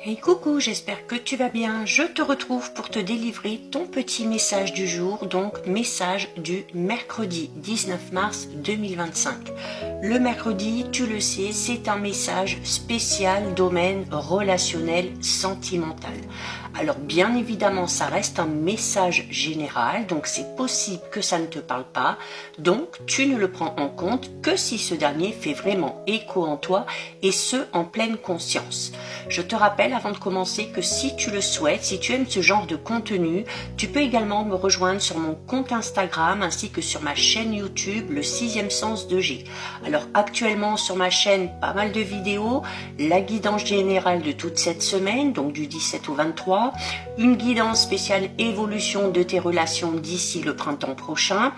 Hey coucou, j'espère que tu vas bien. Je te retrouve pour te délivrer ton petit message du jour, donc message du mercredi 19 mars 2025. Le mercredi, tu le sais, c'est un message spécial domaine relationnel sentimental. Alors bien évidemment, ça reste un message général, donc c'est possible que ça ne te parle pas, donc tu ne le prends en compte que si ce dernier fait vraiment écho en toi et ce en pleine conscience. Je te rappelle avant de commencer que si tu le souhaites, si tu aimes ce genre de contenu, tu peux également me rejoindre sur mon compte Instagram ainsi que sur ma chaîne YouTube, le 6e sens de G. Alors actuellement sur ma chaîne, pas mal de vidéos, la guidance générale de toute cette semaine, donc du 17 au 23, une guidance spéciale évolution de tes relations d'ici le printemps prochain,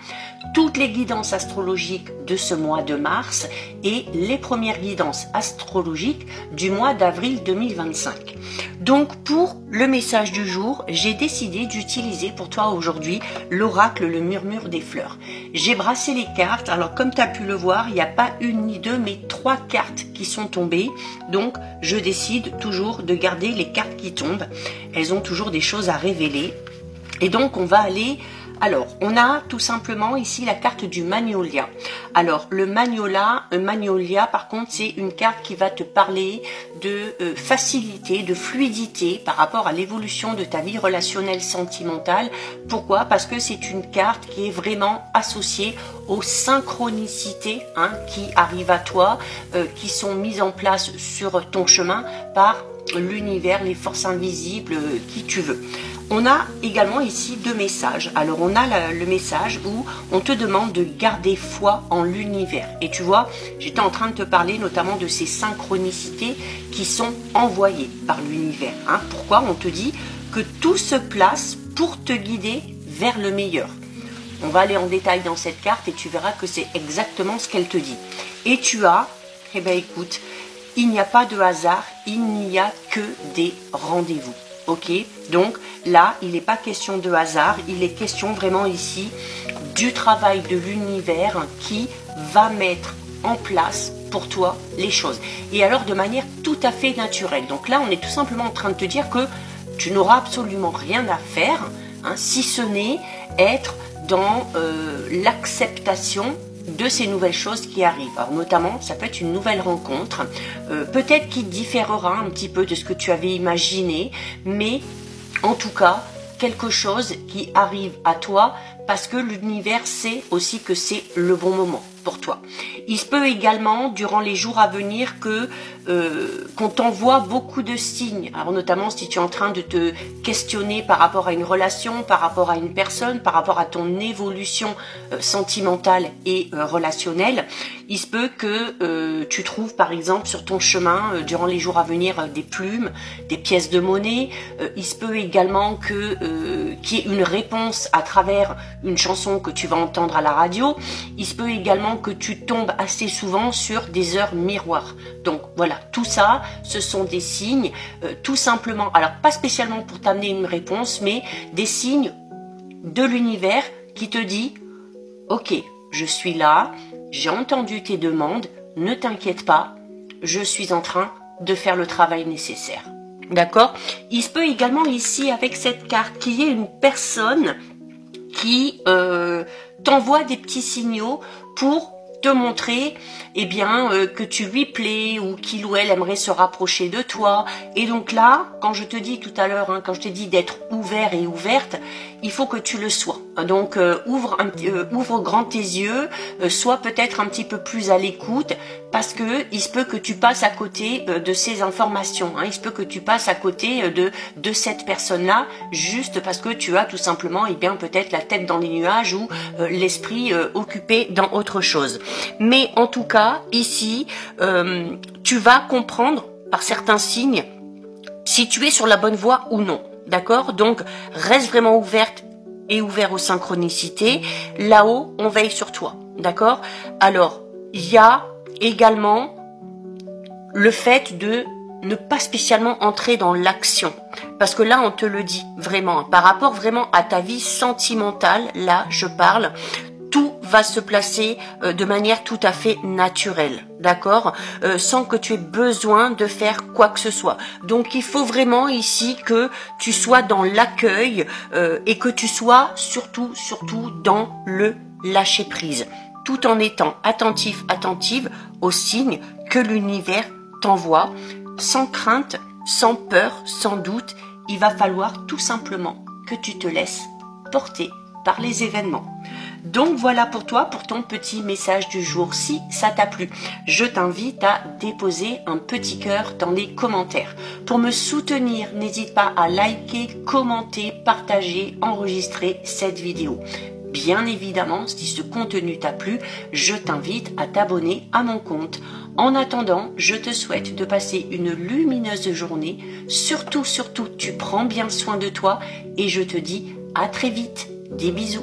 toutes les guidances astrologiques de ce mois de mars et les premières guidances astrologiques du mois d'avril 2025. Donc pour le message du jour, j'ai décidé d'utiliser pour toi aujourd'hui l'oracle, le murmure des fleurs. J'ai brassé les cartes, alors comme tu as pu le voir, il n'y a pas une ni deux mais 3 cartes qui sont tombées, donc je décide toujours de garder les cartes qui tombent, elles ont toujours des choses à révéler et donc on va aller... Alors, on a tout simplement ici la carte du Magnolia. Alors, le Magnolia, par contre, c'est une carte qui va te parler de facilité, de fluidité par rapport à l'évolution de ta vie relationnelle sentimentale. Pourquoi? Parce que c'est une carte qui est vraiment associée aux synchronicités qui arrivent à toi, qui sont mises en place sur ton chemin par l'univers, les forces invisibles, qui tu veux. On a également ici 2 messages. Alors on a le message où on te demande de garder foi en l'univers. Et tu vois, j'étais en train de te parler notamment de ces synchronicités qui sont envoyées par l'univers. Pourquoi? On te dit que tout se place pour te guider vers le meilleur. On va aller en détail dans cette carte et tu verras que c'est exactement ce qu'elle te dit. Et tu as, eh bien écoute, il n'y a pas de hasard, il n'y a que des rendez-vous. Ok, donc là, il n'est pas question de hasard, il est question vraiment ici du travail de l'univers qui va mettre en place pour toi les choses. Et alors de manière tout à fait naturelle. Donc là, on est tout simplement en train de te dire que tu n'auras absolument rien à faire, si ce n'est être dans l'acceptation de ces nouvelles choses qui arrivent. Alors notamment, ça peut être une nouvelle rencontre, peut-être qui différera un petit peu de ce que tu avais imaginé, mais en tout cas, quelque chose qui arrive à toi parce que l'univers sait aussi que c'est le bon moment pour toi. Il se peut également, durant les jours à venir, qu'on t'envoie beaucoup de signes. Alors notamment si tu es en train de te questionner par rapport à une relation, par rapport à une personne, par rapport à ton évolution sentimentale et relationnelle, il se peut que tu trouves par exemple sur ton chemin, durant les jours à venir, des plumes, des pièces de monnaie. Il se peut également qu'il y ait une réponse à travers une chanson que tu vas entendre à la radio. Il se peut également que tu tombes assez souvent sur des heures miroirs. Donc voilà, tout ça, ce sont des signes, tout simplement, alors pas spécialement pour t'amener une réponse, mais des signes de l'univers qui te dit « Ok, je suis là, j'ai entendu tes demandes, ne t'inquiète pas, je suis en train de faire le travail nécessaire. » D'accord? Il se peut également ici, avec cette carte, qu'il y ait une personne qui t'envoie des petits signaux pour te montrer que tu lui plais ou qu'il ou elle aimerait se rapprocher de toi. Et donc là, quand je te dis tout à l'heure, quand je t'ai dit d'être ouvert et ouverte, il faut que tu le sois. Donc ouvre grand tes yeux, sois peut-être un petit peu plus à l'écoute parce que il se peut que tu passes à côté de ces informations. Il se peut que tu passes à côté de cette personne-là juste parce que tu as tout simplement peut-être la tête dans les nuages ou l'esprit occupé dans autre chose. Mais en tout cas, ici, tu vas comprendre par certains signes si tu es sur la bonne voie ou non. D'accord? Donc, reste vraiment ouverte et ouvert aux synchronicités. Là-haut, on veille sur toi. D'accord? Alors, il y a également le fait de ne pas spécialement entrer dans l'action. Parce que là, on te le dit vraiment. Par rapport vraiment à ta vie sentimentale, là, je parle, tout va se placer de manière tout à fait naturelle, d'accord, sans que tu aies besoin de faire quoi que ce soit. Donc il faut vraiment ici que tu sois dans l'accueil et que tu sois surtout dans le lâcher prise, tout en étant attentive aux signes que l'univers t'envoie, sans crainte, sans peur, sans doute. Il va falloir tout simplement que tu te laisses porter par les événements. Donc voilà pour toi, pour ton petit message du jour. Si ça t'a plu, je t'invite à déposer un petit cœur dans les commentaires. Pour me soutenir, n'hésite pas à liker, commenter, partager, enregistrer cette vidéo. Bien évidemment, si ce contenu t'a plu, je t'invite à t'abonner à mon compte. En attendant, je te souhaite de passer une lumineuse journée. Surtout, tu prends bien soin de toi et je te dis à très vite. Des bisous.